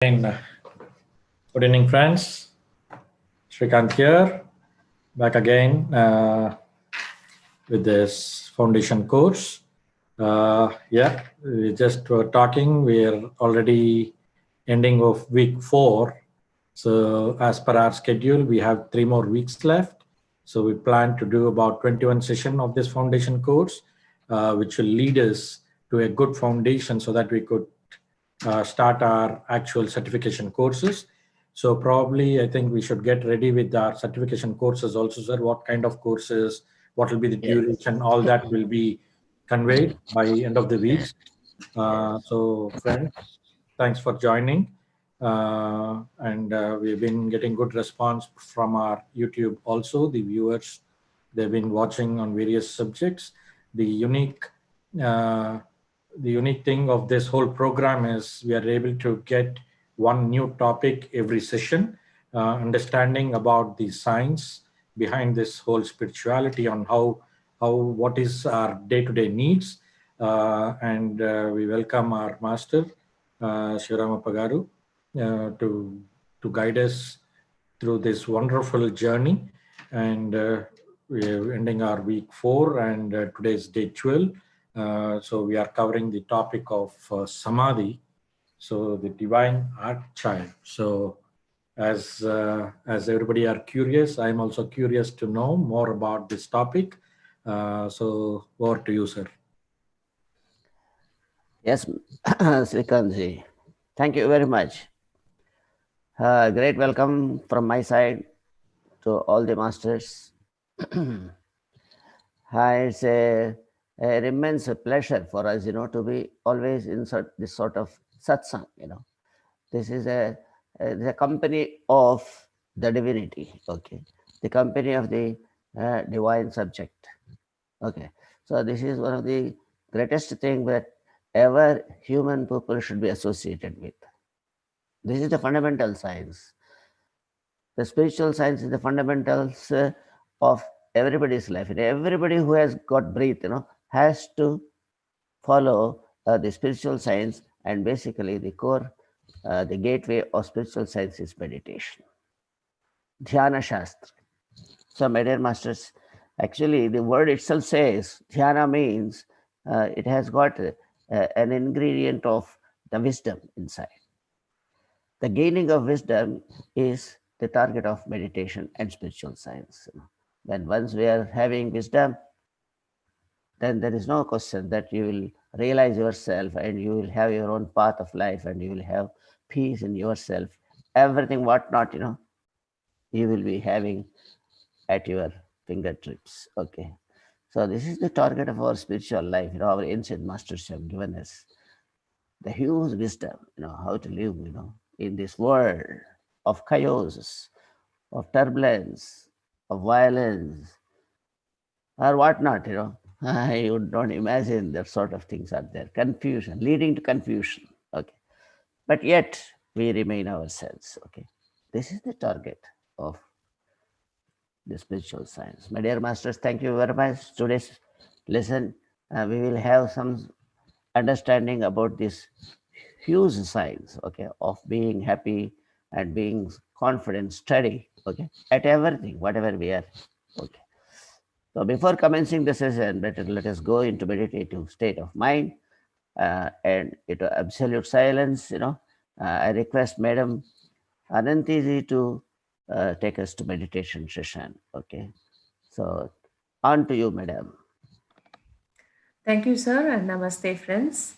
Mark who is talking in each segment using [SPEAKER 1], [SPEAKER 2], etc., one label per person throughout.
[SPEAKER 1] Again, good evening, friends. Shrikant here, back again with this foundation course. We just were talking. We're already ending of week 4. So as per our schedule, we have 3 more weeks left. So we plan to do about 21 sessions of this foundation course, which will lead us to a good foundation so that we could start our actual certification courses. So probably I think we should get ready with our certification courses also, sir. What kind of courses, what will be the duration, all that will be conveyed by end of the week. So friends, thanks for joining. And we've been getting good response from our YouTube also. The viewers, they've been watching on various subjects. The unique thing of this whole program is we are able to get one new topic every session, understanding about the science behind this whole spirituality on how what is our day-to-day needs. And we welcome our master, Sivaramappa Garu, to guide us through this wonderful journey. And we're ending our week 4, and today is day 12. So we are covering the topic of Samadhi, so the divine art child. So as everybody are curious, I'm also curious to know more about this topic. So over to you, sir.
[SPEAKER 2] Yes, Srikantji, thank you very much. Great welcome from my side to all the masters. It's an immense pleasure for us, to be always in this sort of satsang. This is the company of the divinity. Okay, the company of the divine subject. Okay, so this is one of the greatest thing that ever human people should be associated with. This is the fundamental science. The spiritual science is the fundamentals of everybody's life. And everybody who has got breath, has to follow the spiritual science. And basically, the core, the gateway of spiritual science is meditation, dhyana shastra. So, my dear masters, actually, the word itself says dhyana means it has got an ingredient of the wisdom inside. The gaining of wisdom is the target of meditation and spiritual science. When once we are having wisdom, then there is no question that you will realize yourself and you will have your own path of life and you will have peace in yourself. Everything what not, you will be having at your fingertips. Okay. So this is the target of our spiritual life. Our ancient masters have given us the huge wisdom, how to live, in this world of chaos, of turbulence, of violence, or whatnot, You don't imagine that sort of things are there. Confusion, leading to confusion. Okay. But yet we remain ourselves. Okay. This is the target of the spiritual science. My dear masters, thank you very much. Today's lesson, we will have some understanding about this huge science, okay, of being happy and being confident, steady, okay, at everything, whatever we are, okay. So before commencing the session, let us go into meditative state of mind and into absolute silence. I request Madam Anantiji to take us to meditation session. Okay, so on to you, Madam.
[SPEAKER 3] Thank you, sir, and namaste, friends.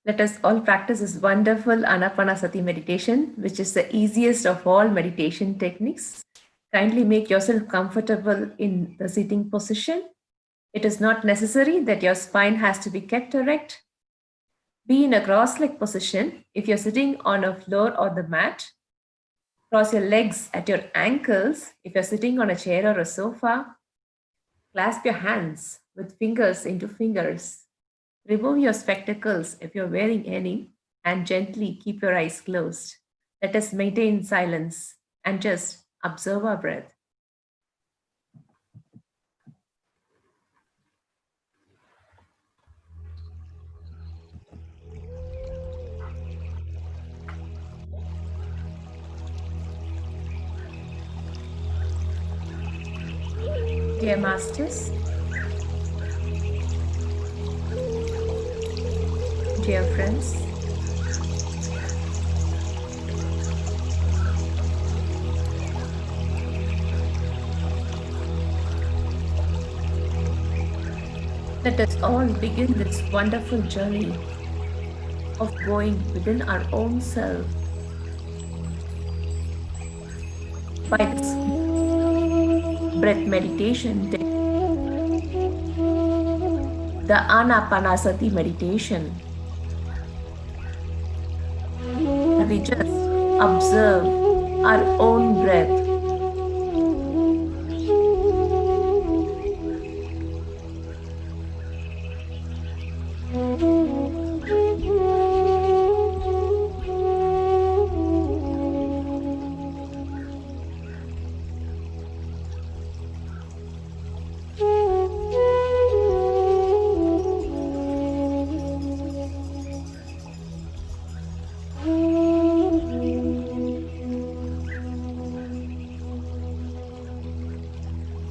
[SPEAKER 3] Let us all practice this wonderful Anapanasati meditation, which is the easiest of all meditation techniques. Kindly make yourself comfortable in the sitting position. It is not necessary that your spine has to be kept erect. Be in a cross-leg position if you're sitting on a floor or the mat. Cross your legs at your ankles if you're sitting on a chair or a sofa. Clasp your hands with fingers into fingers. Remove your spectacles if you're wearing any and gently keep your eyes closed. Let us maintain silence and just observe our breath. Dear Masters, dear friends, let us all begin this wonderful journey of going within our own self by this breath meditation, the Anapanasati meditation. We just observe our own breath.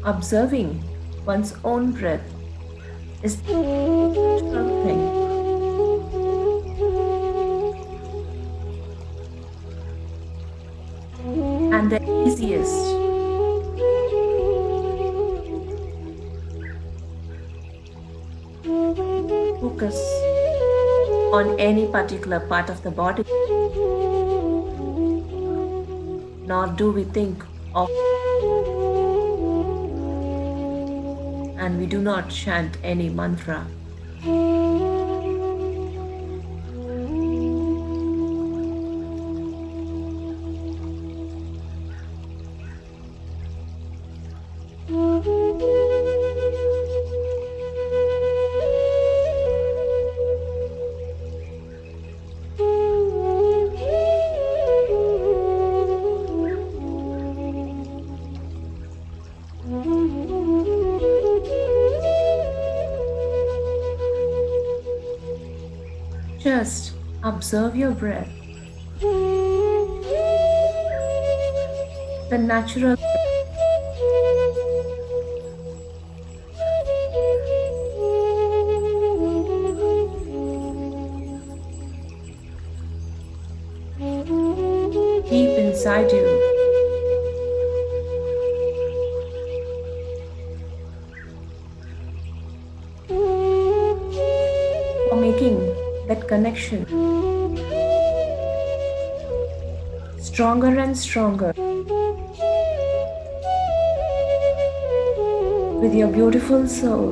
[SPEAKER 3] Observing one's own breath is the natural thing. And the easiest. Focus on any particular part of the body, nor do we think of, and we do not chant any mantra. Just observe your breath. The natural deep inside you. For making that connection stronger and stronger with your beautiful soul.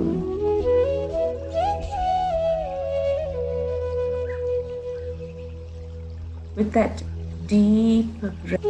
[SPEAKER 3] With that deep breath.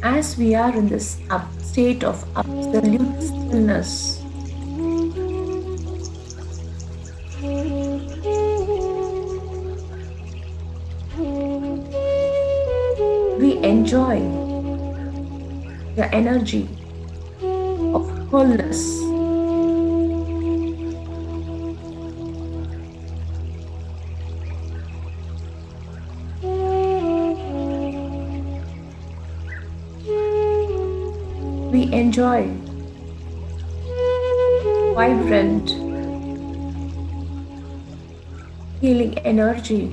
[SPEAKER 3] As we are in this state of absolute stillness, we enjoy the energy of wholeness. We enjoy vibrant, healing energy,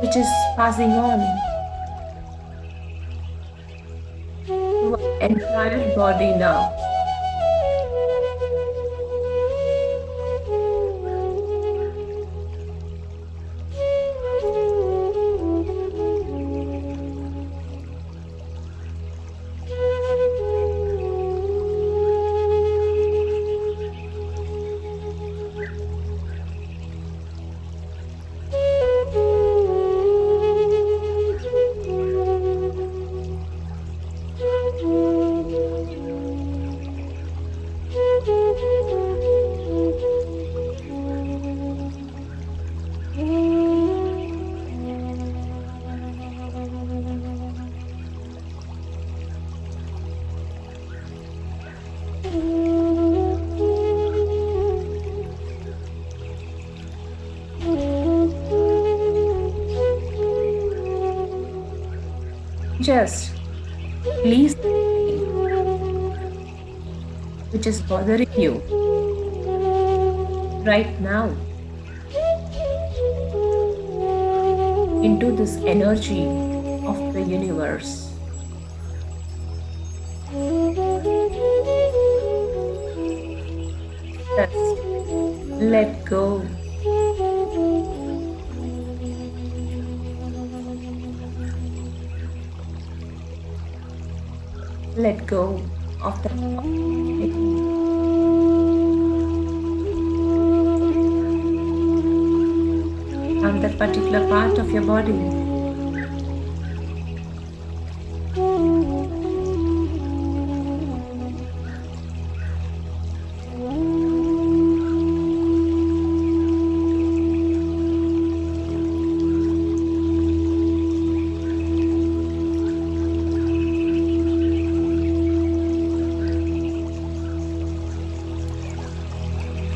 [SPEAKER 3] which is passing on to our entire body now. Just release the pain which is bothering you right now into this energy of the universe. Just let go. Let go of that pain on that particular part of your body.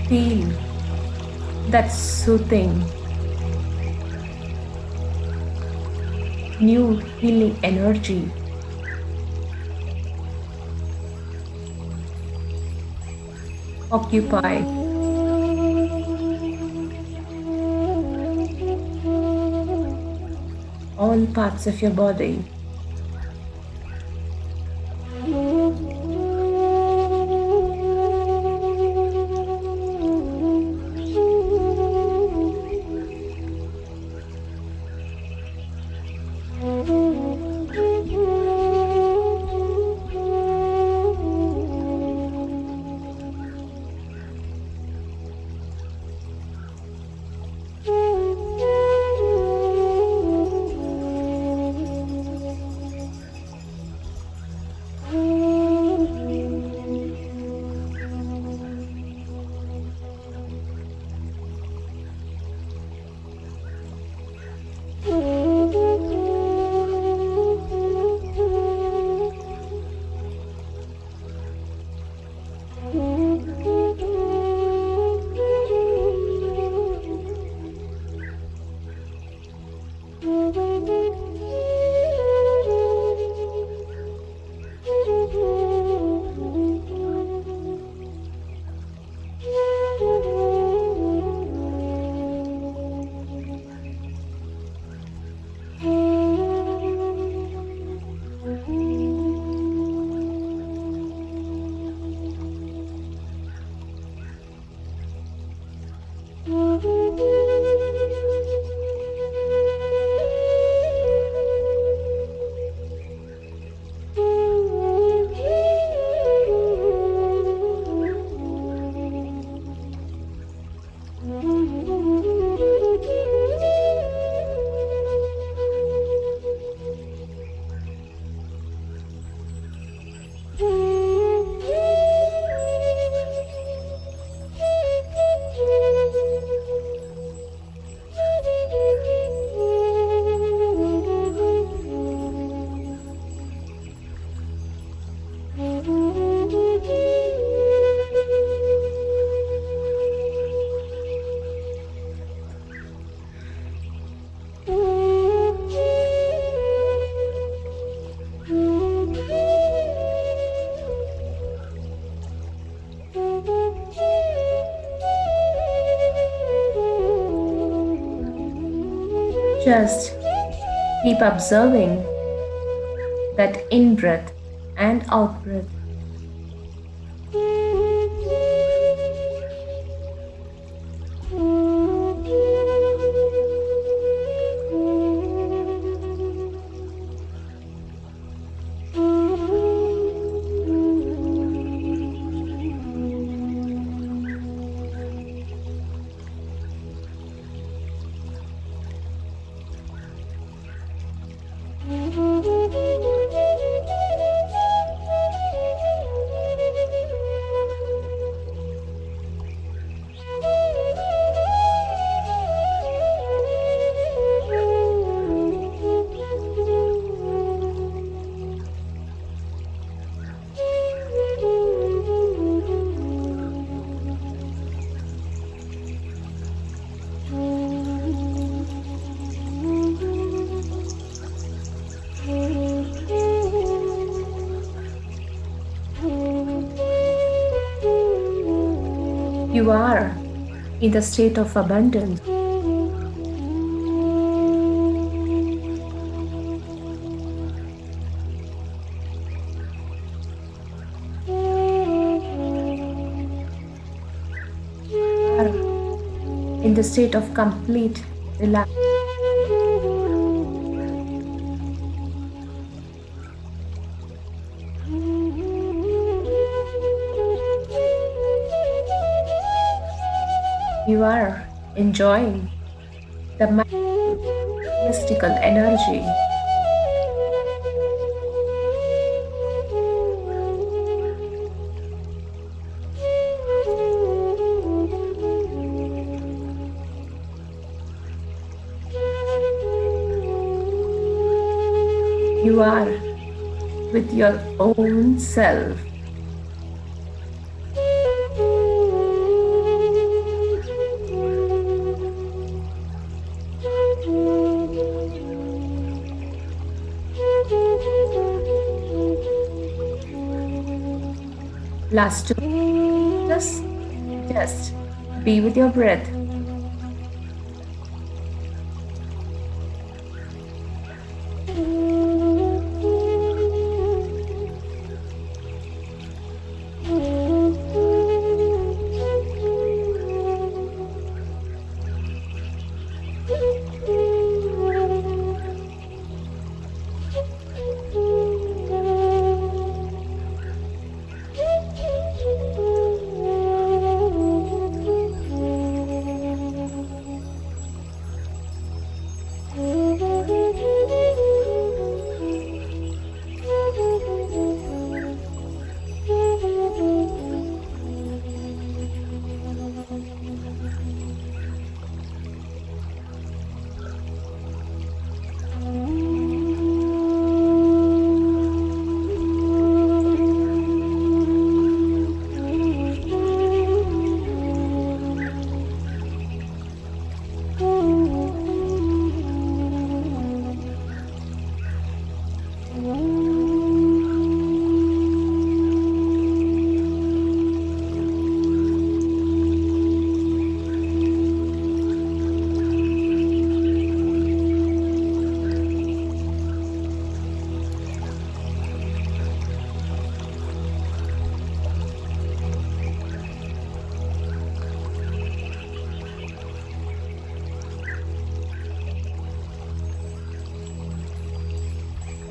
[SPEAKER 3] Feel that soothing, new healing energy occupy all parts of your body. Just keep observing that in-breath and out-breath. You are in the state of abundance. You are in the state of complete relaxation. You are enjoying the mystical energy. You are with your own self. Last 2 minutes, just be with your breath.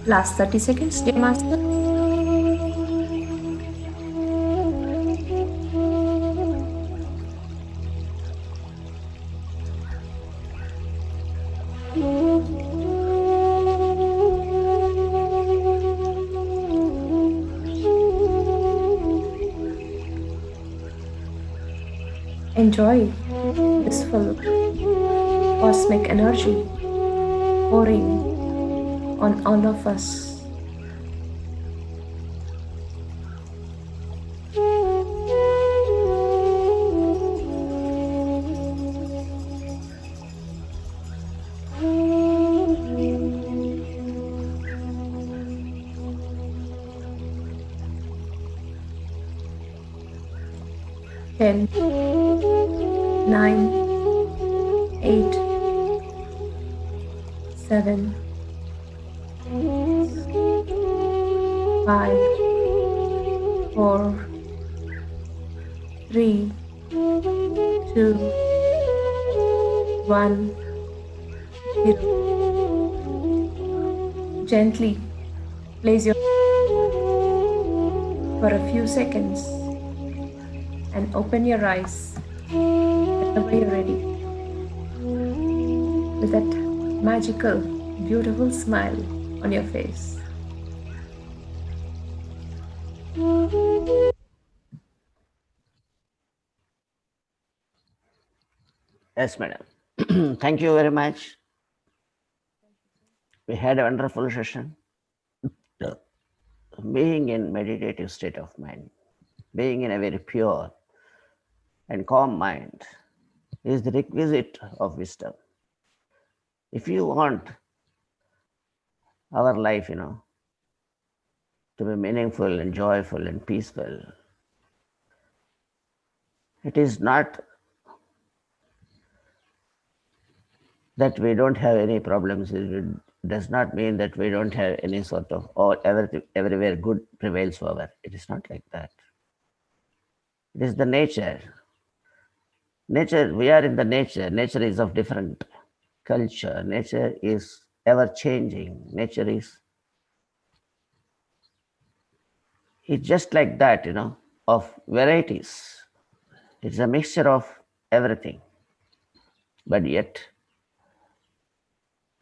[SPEAKER 3] Last 30 seconds, dear master. Enjoy blissful cosmic energy pouring on all of us. Ten, 9, 8, 7, 5, 4, 3, 2, 1, 0. Gently place your for a few seconds and open your eyes whenever you're ready with that magical, beautiful smile on your face.
[SPEAKER 2] Yes, madam. Thank you very much. We had a wonderful session. Being in meditative state of mind, being in a very pure and calm mind is the requisite of wisdom. If you want our life, to be meaningful and joyful and peaceful It is not that we don't have any problems. It does not mean that we don't have any sort of, or everywhere good prevails over. It is not like that. It is the nature. Nature, we are in the nature. Nature is of different culture. Nature is ever changing. Nature is, it's just like that, of varieties. It's a mixture of everything. But yet,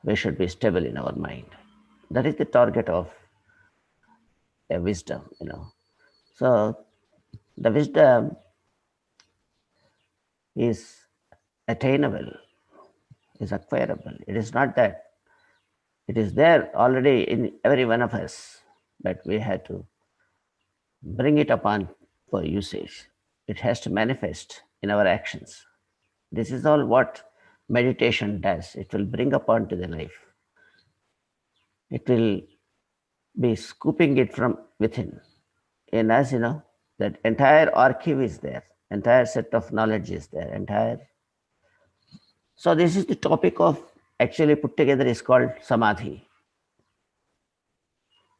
[SPEAKER 2] we should be stable in our mind. That is the target of a wisdom. So the wisdom is attainable, is acquirable. It is not that it is there already in every one of us, but we have to bring it upon for usage. It has to manifest in our actions. This is all what meditation does. It will bring upon to the life. It will be scooping it from within. In us, that entire archive is there, entire set of knowledge is there, entire. So this is the topic of, actually put together, is called Samadhi.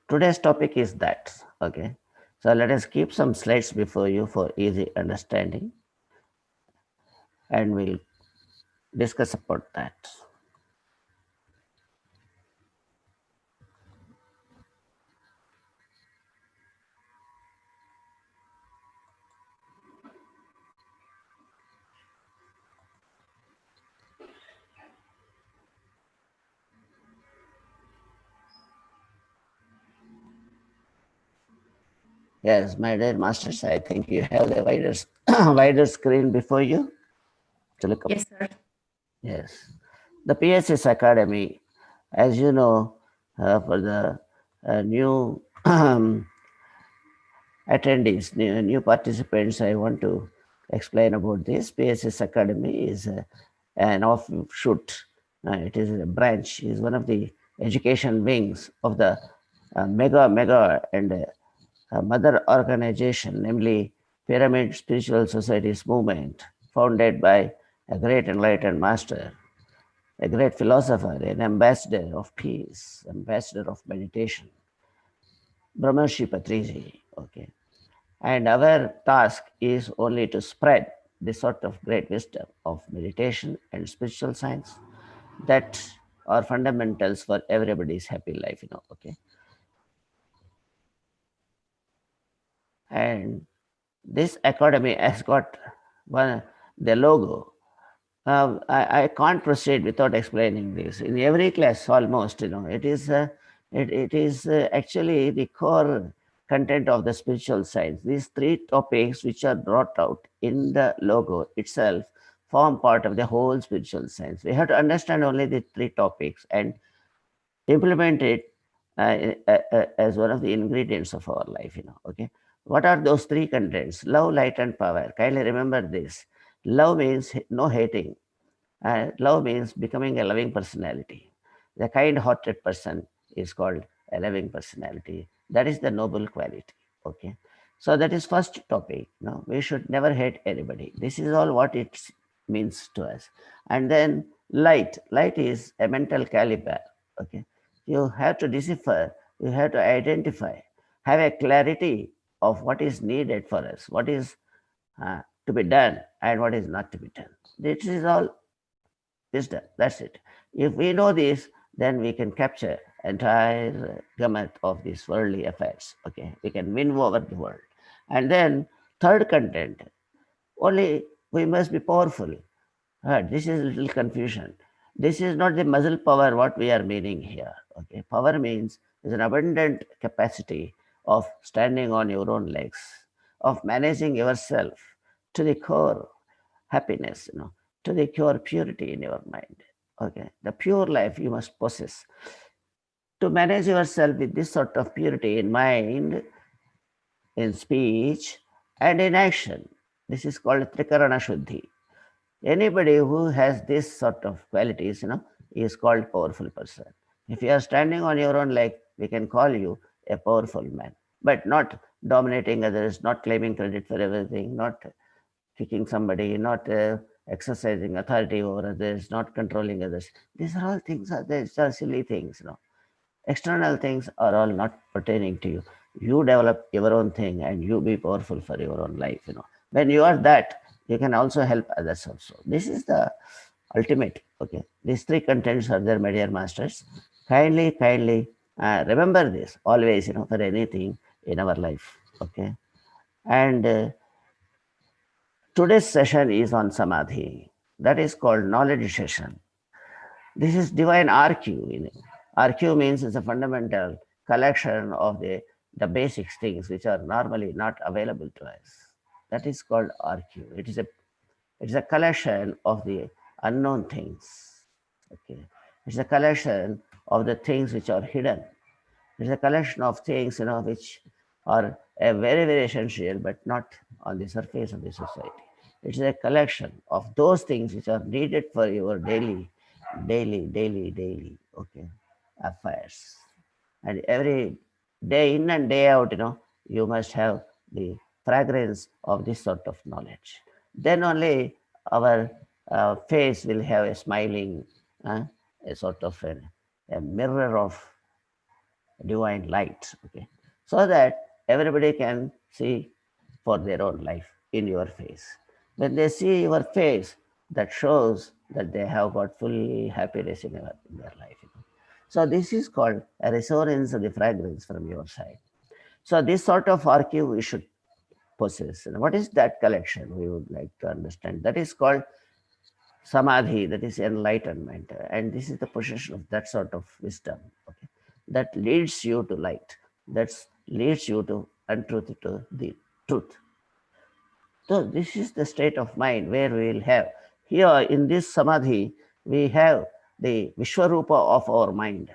[SPEAKER 2] Today's topic is that. Okay. So let us keep some slides before you for easy understanding, and we'll discuss about that. Yes, my dear masters, I think you have the wider, wider screen before you to look up.
[SPEAKER 3] Yes, sir.
[SPEAKER 2] Yes. The PSS Academy, as you know, for the new attendees, new participants, I want to explain about this. PSS Academy is an offshoot. It is a branch, is one of the education wings of the mega and mother organization, namely Pyramid Spiritual Societies movement, founded by a great enlightened master, a great philosopher, an ambassador of peace, ambassador of meditation, Brahmarshi Patriji. Okay. And our task is only to spread this sort of great wisdom of meditation and spiritual science that are fundamentals for everybody's happy life, okay. And this academy has got the logo. I can't proceed without explaining this. In every class, almost, it is actually the core content of the spiritual science. These three topics which are brought out in the logo itself form part of the whole spiritual science. We have to understand only the three topics and implement it as one of the ingredients of our life, okay. What are those three contents? Love, light, and power. Kindly remember this. Love means no hating. Love means becoming a loving personality. The kind-hearted person is called a loving personality. That is the noble quality. Okay. So that is first topic. We should never hate anybody. This is all what it means to us. And then light. Light is a mental caliber. Okay. You have to decipher. You have to identify. Have a clarity of what is needed for us. What is to be done and what is not to be done. This is all wisdom. That's it. If we know this, then we can capture entire gamut of these worldly affairs. Okay, we can win over the world. And then third content, only we must be powerful. This is a little confusion. This is not the muscle power what we are meaning here. Okay, power means is an abundant capacity of standing on your own legs, of managing yourself to the core happiness, to the core purity in your mind. Okay, the pure life you must possess. To manage yourself with this sort of purity in mind, in speech, and in action. This is called Trikarana Shuddhi. Anybody who has this sort of qualities, is called powerful person. If you are standing on your own leg, we can call you a powerful man, but not dominating others, not claiming credit for everything, not kicking somebody, not exercising authority over others, not controlling others. These are all things, these are silly things, External things are all not pertaining to you. You develop your own thing and you be powerful for your own life, When you are that, you can also help others also. This is the ultimate. Okay. These three contents are there, my dear masters. Kindly remember this always, for anything in our life. Okay. And today's session is on Samadhi. That is called knowledge session. This is divine RQ. RQ means it's a fundamental collection of the basic things which are normally not available to us. That is called RQ. It's a collection of the unknown things. Okay. It's a collection of the things which are hidden. It's a collection of things, which are very essential, but not on the surface of the society. It's a collection of those things which are needed for your daily, okay, affairs. And every day in and day out, you must have the fragrance of this sort of knowledge. Then only our face will have a smiling, a sort of a mirror of divine light, okay, so that everybody can see for their own life in your face. When they see your face, that shows that they have got full happiness in their life. So this is called a resonance of the fragrance from your side. So this sort of archive we should possess. And what is that collection? We would like to understand. That is called Samadhi, that is enlightenment. And this is the possession of that sort of wisdom, okay, that leads you to light, that leads you to untruth, to the truth. So this is the state of mind where we will have. Here in this Samadhi, we have the Vishwarupa of our mind,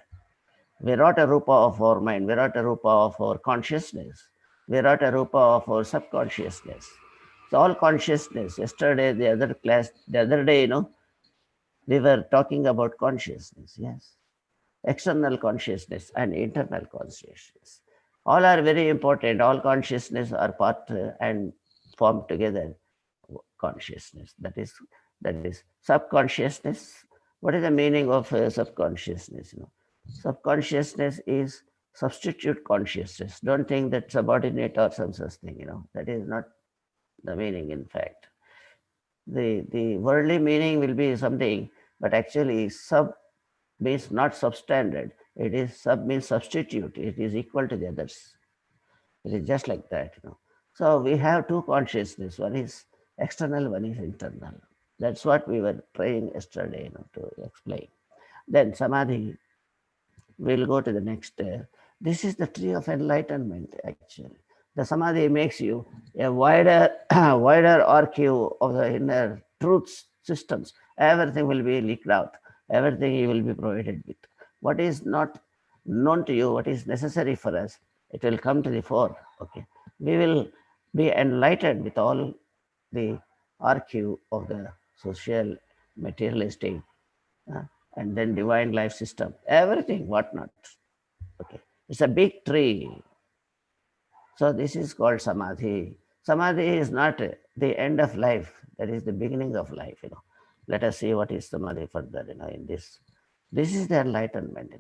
[SPEAKER 2] Virata Rupa of our mind, Virata Rupa of our consciousness, Virata Rupa of our subconsciousness. So all consciousness. Yesterday, the other class, the other day, we were talking about consciousness, yes. External consciousness and internal consciousness. All are very important. All consciousness are part and form together consciousness. That is subconsciousness. What is the meaning of subconsciousness? Subconsciousness is substitute consciousness. Don't think that subordinate or some such thing. That is not the meaning. In fact, the worldly meaning will be something, but actually sub means not substandard. It is sub means substitute. It is equal to the others. It is just like that. So we have two consciousness. One is external, one is internal. That's what we were trying yesterday to explain. Then Samadhi, we'll go to the next. This is the tree of enlightenment, actually. The Samadhi makes you a wider, wider archive of the inner truth systems. Everything will be leaked out. Everything you will be provided with. What is not known to you, what is necessary for us, it will come to the fore. Okay, we will be enlightened with all the archive of the social, materialistic, and then divine life system. Everything, whatnot. Okay, it's a big tree. So this is called Samadhi. Samadhi is not the end of life. That is the beginning of life. Let us see what is Samadhi further. In this. This is the enlightenment.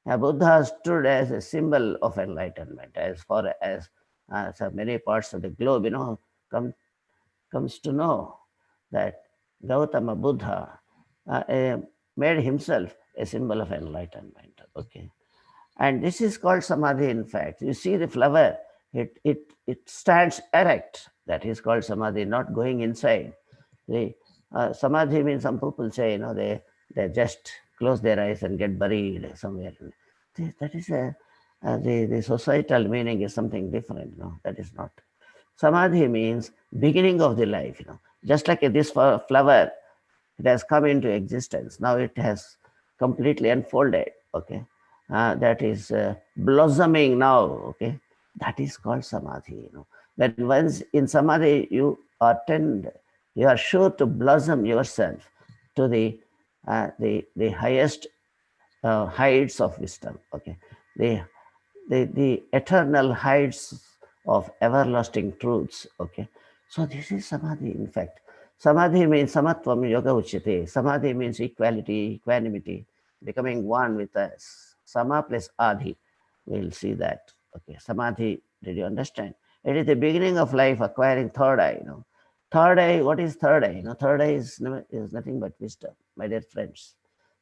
[SPEAKER 2] A Buddha stood as a symbol of enlightenment, as far as so many parts of the globe, comes to know that Gautama Buddha made himself a symbol of enlightenment. Okay. And this is called Samadhi, in fact. You see the flower, it stands erect. That is called Samadhi, not going inside. Samadhi means, some people say, they just close their eyes and get buried somewhere. That is the societal meaning is something different. That is not. Samadhi means beginning of the life. Just like this flower, it has come into existence. Now it has completely unfolded. Okay. That is blossoming now. Okay, that is called Samadhi. When once in Samadhi you are sure to blossom yourself to the highest heights of wisdom. Okay, the eternal heights of everlasting truths. Okay, So this is Samadhi, in fact. Samadhi means samatvam yoga uchyate. Samadhi means equality, equanimity, becoming one with us. Sama plus adhi. We'll see that. Okay, Samadhi, did you understand? It is the beginning of life, acquiring third eye, Third eye, what is third eye? Third eye is nothing but wisdom, my dear friends.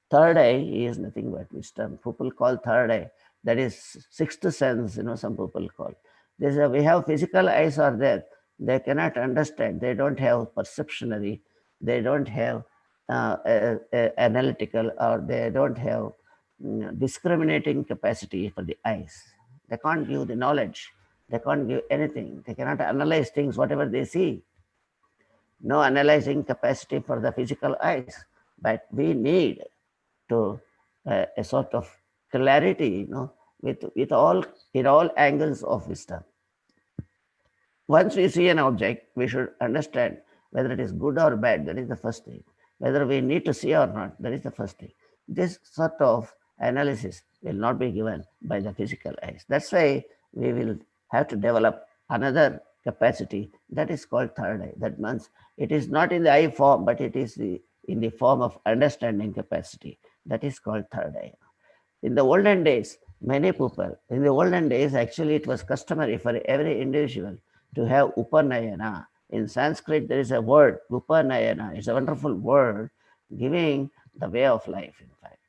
[SPEAKER 2] Third eye is nothing but wisdom. People call third eye, that is sixth sense, some people call. We have physical eyes are there. They cannot understand. They don't have perceptionary. They don't have analytical, or they don't have discriminating capacity for the eyes. They can't give the knowledge. They can't give anything. They cannot analyze things, whatever they see. No analyzing capacity for the physical eyes. But we need to a sort of clarity, with all in all angles of wisdom. Once we see an object, we should understand whether it is good or bad. That is the first thing. Whether we need to see or not, that is the first thing. This sort of analysis will not be given by the physical eyes. That's why we will have to develop another capacity that is called third eye. That means it is not in the eye form, but it is in the form of understanding capacity. That is called third eye. In the olden days, actually it was customary for every individual to have Upanayana. In Sanskrit, there is a word, Upanayana. It's a wonderful word giving the way of life, in fact.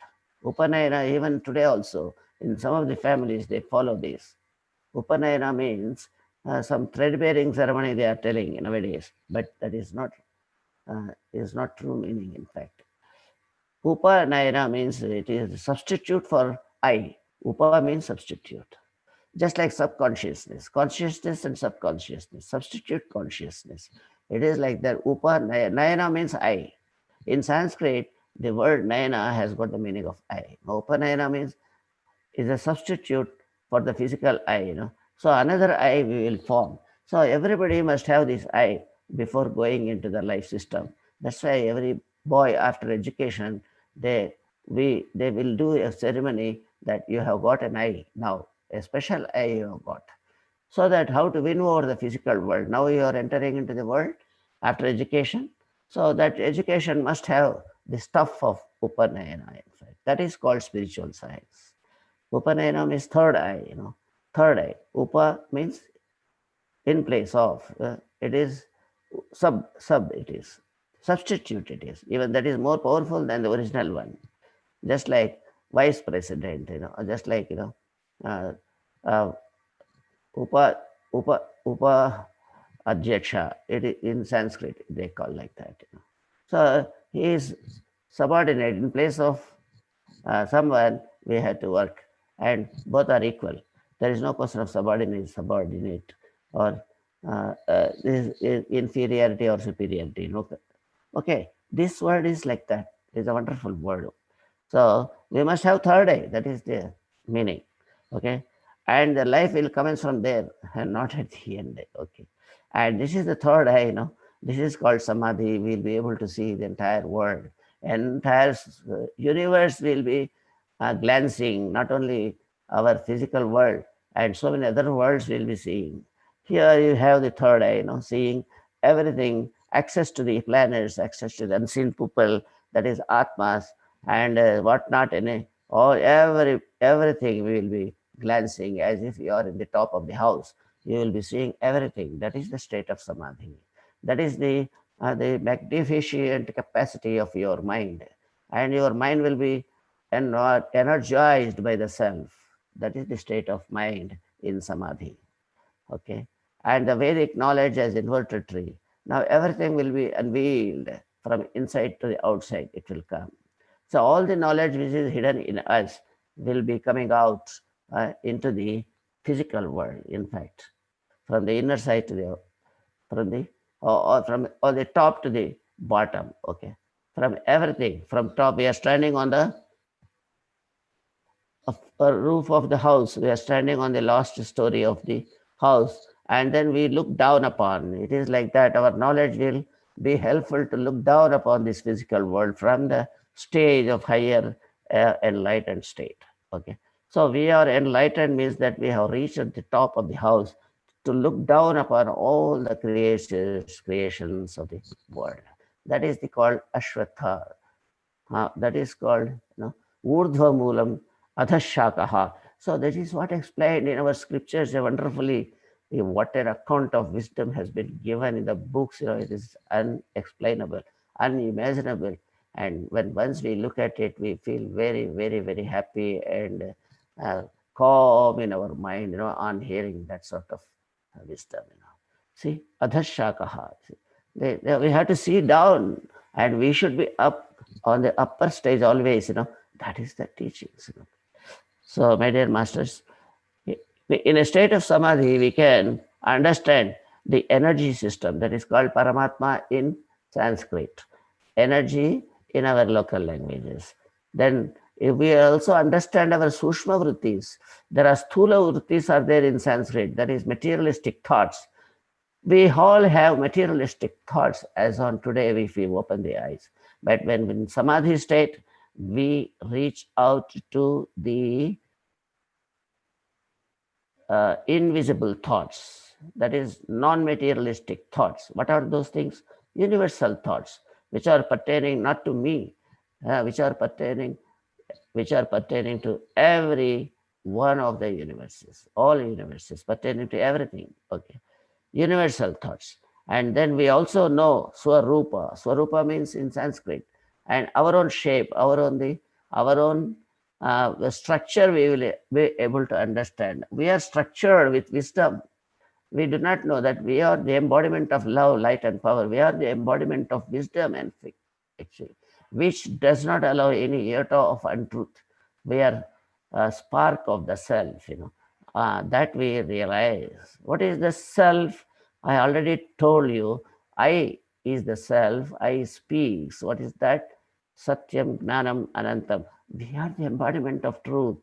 [SPEAKER 2] Upanayana, even today also, in some of the families, they follow this. Upanayana means some thread-bearing ceremony they are telling nowadays, but that is not true meaning, in fact. Upanayana means it is a substitute for I. Upa means substitute. Just like subconsciousness, consciousness and subconsciousness, substitute consciousness. It is like that. Nayana means I. In Sanskrit, the word Nayana has got the meaning of I. Upanayana means is a substitute for the physical eye, So another eye we will form. So everybody must have this eye before going into the life system. That's why every boy after education, they will do a ceremony that you have got an eye now, a special eye you have got. So that how to win over the physical world. Now you are entering into the world after education. So that education must have the stuff of Upanayana, in fact. That is called spiritual science. Upanayana means third eye, Third eye. Upa means in place of. It is it is. Substitute it is. Even that is more powerful than the original one. Just like vice president, just like, Upa, Upa Adhyaksha. It is in Sanskrit, they call like that. So he is subordinate in place of someone we have to work, and both are equal. There is no question of subordinate, or inferiority or superiority. No. Okay, this word is like that. It's a wonderful word. So we must have third eye. That is the meaning. Okay, and the life will commence from there and not at the end. Okay, and this is the third eye. This is called Samadhi. We'll be able to see the entire world. Entire universe will be glancing, not only our physical world, and so many other worlds we'll be seeing. Here you have the third eye, seeing everything, access to the planets, access to the unseen people, that is Atmas, and whatnot, everything we will be glancing as if you are in the top of the house. You will be seeing everything. That is the state of Samadhi. That is the magnificent capacity of your mind, and your mind will be energized by the self. That is the state of mind in Samadhi. Okay, and the Vedic knowledge as inverted tree. Now everything will be unveiled from inside to the outside. It will come. So all the knowledge which is hidden in us will be coming out into the physical world. In fact, from the inner side to the from the top to the bottom. Okay, from everything, from top. We are standing on the roof of the house. We are standing on the last story of the house, and then we look down upon. It is like that. Our knowledge will be helpful to look down upon this physical world from the stage of higher enlightened state. Okay, so we are enlightened means that we have reached at the top of the house, to look down upon all the creations of the world. That is called Ashvatha. That is called, Urdhva Moolam Adhashakaha. So that is what explained in our scriptures wonderfully. What an account of wisdom has been given in the books. It is unexplainable, unimaginable. And when once we look at it, we feel very, very, very happy and uh, calm in our mind, on hearing that sort of wisdom. See, Adhashakaha. We have to see down, and we should be up on the upper stage always. That is the teachings. So, my dear masters, in a state of samadhi, we can understand the energy system that is called Paramatma in Sanskrit, energy in our local languages. Then, if we also understand our Sushma Vrittis, there are Sthula Vrittis are there in Sanskrit, that is materialistic thoughts. We all have materialistic thoughts as on today if we open the eyes. But when in samadhi state, we reach out to the invisible thoughts, that is non-materialistic thoughts. What are those things? Universal thoughts, which are pertaining not to me, which are pertaining to every one of the universes, all universes, pertaining to everything. Okay, universal thoughts. And then we also know Swarupa. Swarupa means in Sanskrit, and our own shape, our own the structure we will be able to understand. We are structured with wisdom. We do not know that we are the embodiment of love, light, and power. We are the embodiment of wisdom and faith, actually, which does not allow any iota of untruth. We are a spark of the self, that we realize. What is the self? I already told you, I is the self, I speaks. What is that? Satyam, Gnanam, Anantam. We are the embodiment of truth,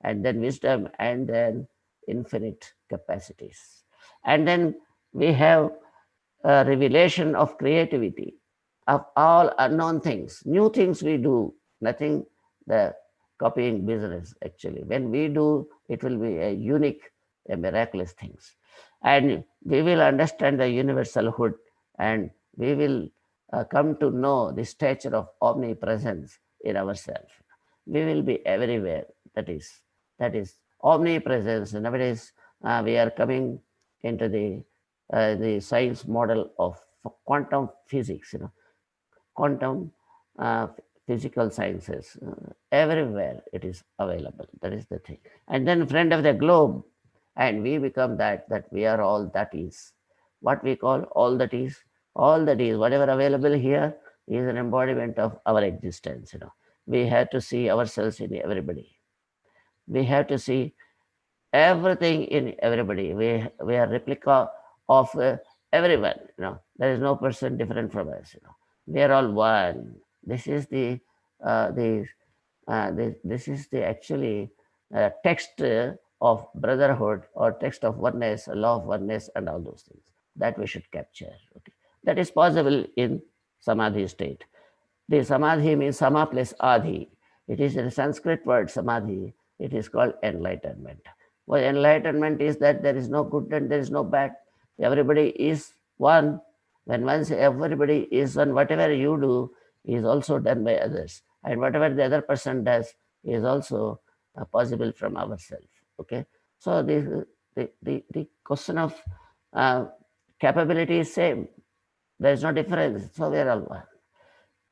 [SPEAKER 2] and then wisdom, and then infinite capacities. And then we have a revelation of creativity, of all unknown things, new things we do, nothing the copying business actually. When we do, it will be a unique, a miraculous things. And we will understand the universalhood, and we will come to know the stature of omnipresence in ourselves. We will be everywhere. That is omnipresence. Nowadays, we are coming into the science model of quantum physics. Quantum uh, physical sciences. Everywhere it is available. That is the thing. And then friend of the globe, and we become that we are all that is. What we call all that is. All that is, whatever available here is an embodiment of our existence. We have to see ourselves in everybody. We have to see everything in everybody. We are replica of everyone. There is no person different from us. We are all one. This is this is the actually text of brotherhood, or text of oneness, law of oneness, and all those things that we should capture. Okay, that is possible in samadhi state. The samadhi means sama plus adhi. It is a Sanskrit word, samadhi. It is called enlightenment. Well, enlightenment is that there is no good and there is no bad. Everybody is one. When once everybody is one, whatever you do is also done by others. And whatever the other person does is also possible from ourselves. Okay. So the question of uh, capability is same. There is no difference. So we are all one.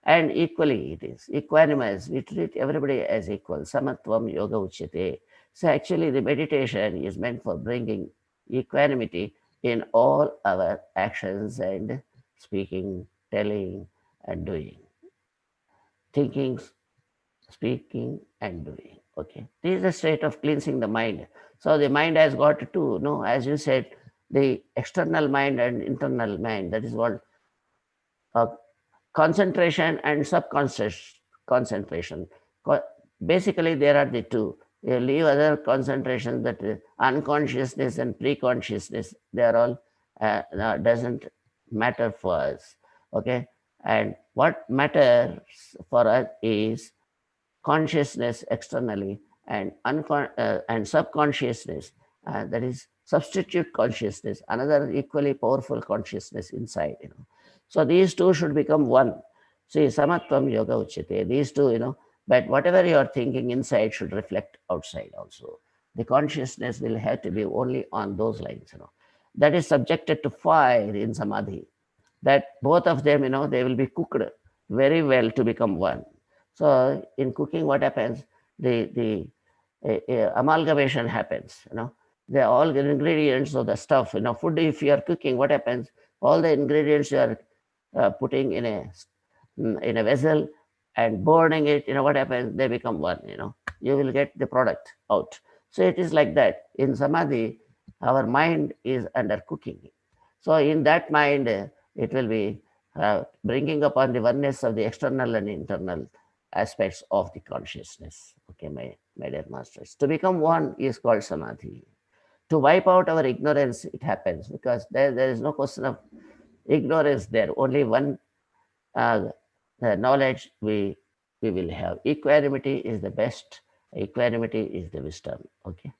[SPEAKER 2] And equally it is equanimous. We treat everybody as equal. Samatvam yoga uchyate. So actually the meditation is meant for bringing equanimity in all our actions and speaking, telling, and doing. Thinking, speaking, and doing. Okay. This is a state of cleansing the mind. So the mind has got two, as you said, the external mind and internal mind. That is what concentration and subconscious concentration. Basically, there are the two. You leave other concentration, that unconsciousness and pre-consciousness, they are all doesn't matter for us. Okay, and what matters for us is consciousness externally and and subconsciousness that is substitute consciousness, another equally powerful consciousness inside. So these two should become one. See, samatvam yoga uchyate. These two, but whatever you are thinking inside should reflect outside also. The consciousness will have to be only on those lines. That is subjected to fire in samadhi. That both of them, they will be cooked very well to become one. So in cooking, what happens? The amalgamation happens. The all the ingredients of the stuff. Food. If you are cooking, what happens? All the ingredients you are putting in a vessel and burning it. What happens? They become one. You will get the product out. So it is like that. In samadhi, our mind is under cooking. So in that mind, it will be bringing upon the oneness of the external and internal aspects of the consciousness. Okay, my dear masters. To become one is called samadhi. To wipe out our ignorance, it happens because there is no question of ignorance there. Only one knowledge we will have. Equanimity is the best. Equanimity is the wisdom. Okay.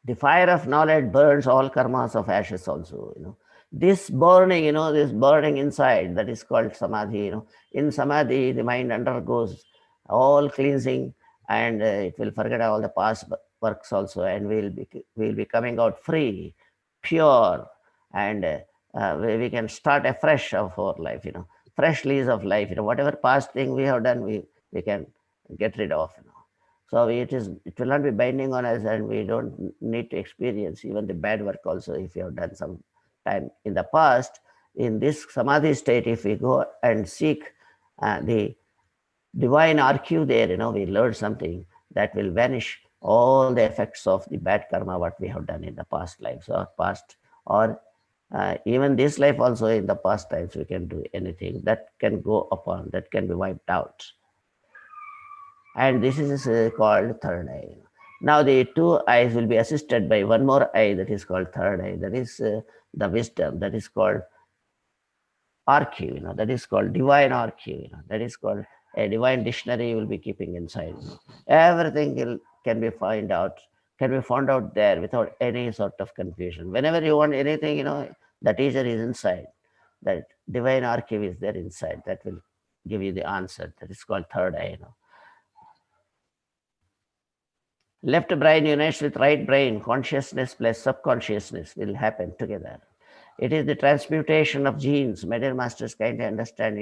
[SPEAKER 2] The fire of knowledge burns all karmas of ashes also. This burning, this burning inside, that is called samadhi. In samadhi, the mind undergoes all cleansing, and it will forget all the past works also, and we'll be coming out free, pure, and we can start afresh of our life. Fresh lease of life. Whatever past thing we have done, we can get rid of. So it will not be binding on us, and we don't need to experience even the bad work also if you have done some time in the past. In this samadhi state, if we go and seek the divine archive there, we learn something that will vanish all the effects of the bad karma what we have done in the past lives or past, or even this life also. In the past times, we can do anything that can go upon, that can be wiped out. And this is called third eye. Now the two eyes will be assisted by one more eye, that is called third eye. That is the wisdom, that is called archive, that is called divine archive, that is called a divine dictionary you will be keeping inside. Everything can be found out there without any sort of confusion. Whenever you want anything, the teacher is inside. That divine archive is there inside. That will give you the answer. That is called third eye. Left brain unites with right brain, consciousness plus subconsciousness will happen together. It is the transmutation of genes. My dear masters, kindly understand.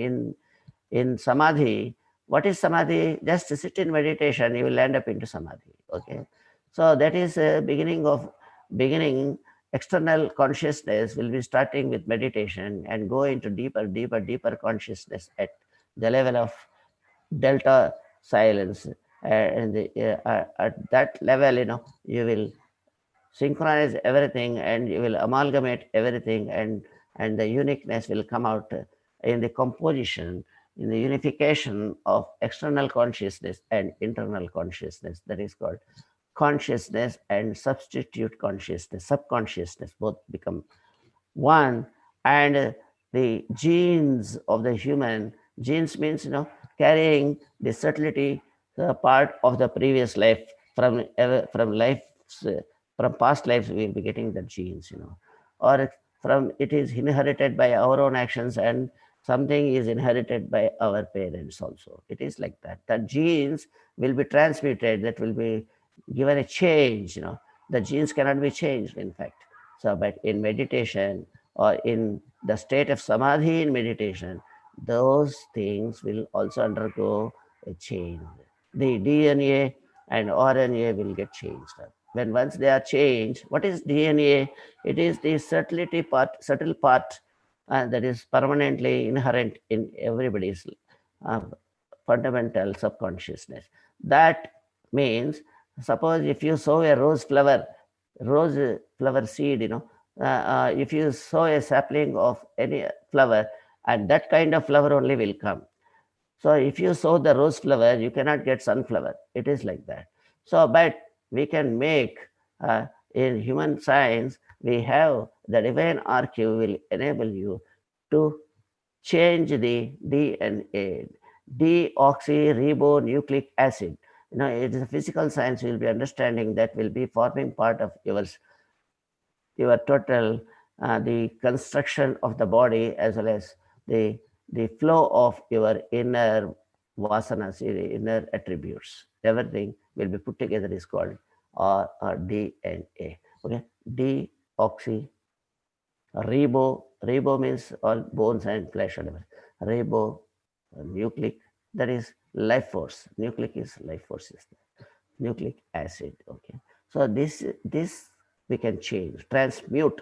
[SPEAKER 2] In samadhi, what is samadhi? Just to sit in meditation, you will end up into samadhi. Okay, so that is a beginning. External consciousness will be starting with meditation and go into deeper consciousness at the level of delta silence. And at that level, you will synchronize everything and you will amalgamate everything, and the uniqueness will come out in the composition, in the unification of external consciousness and internal consciousness. That is called consciousness and substitute consciousness, subconsciousness, both become one. And the genes of the human, genes means carrying the subtlety, the part of the previous life. From life, from past lives we will be getting the genes, or from it is inherited by our own actions, and something is inherited by our parents also. It is like that. The genes will be transmuted, that will be given a change. The genes cannot be changed, in fact. So, but in meditation or in the state of samadhi in meditation, those things will also undergo a change. The DNA and RNA will get changed. When once they are changed, what is DNA? It is the subtle part that is permanently inherent in everybody's fundamental subconsciousness. That means, suppose if you sow a rose flower seed, if you sow a sapling of any flower, and that kind of flower only will come. So if you sow the rose flower, you cannot get sunflower. It is like that. So, but we can make, in human science, we have the divine archive will enable you to change the DNA, deoxyribonucleic acid. It is a physical science you will be understanding that will be forming part of your total the construction of the body, as well as the flow of your inner vasanas, inner attributes. Everything will be put together is called DNA. Okay, deoxy Rebo means all bones and flesh, whatever. Rebo, nucleic, that is life force. Nucleic is life force system. Nucleic acid. Okay. So this we can change, transmute.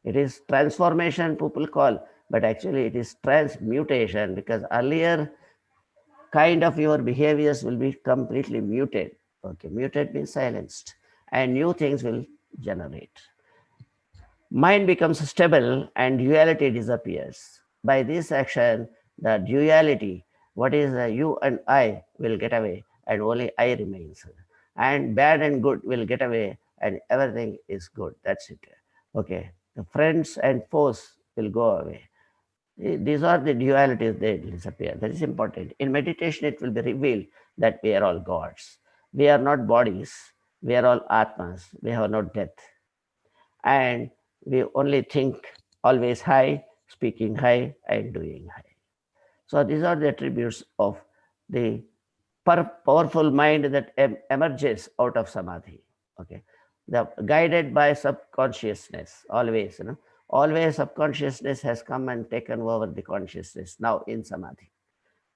[SPEAKER 2] It is transformation people call, but actually it is transmutation, because earlier kind of your behaviors will be completely muted. Okay, muted means silenced, and new things will generate. Mind becomes stable and duality disappears. By this action, the duality, what is you and I, will get away, and only I remains. And bad and good will get away, and everything is good. That's it. Okay. The friends and foes will go away. These are the dualities, they disappear. That is important. In meditation, it will be revealed that we are all gods. We are not bodies. We are all atmas. We have no death. And we only think always high, speaking high, and doing high. So these are the attributes of the powerful mind that emerges out of samadhi. Okay, guided by subconsciousness. Always subconsciousness has come and taken over the consciousness. Now in samadhi,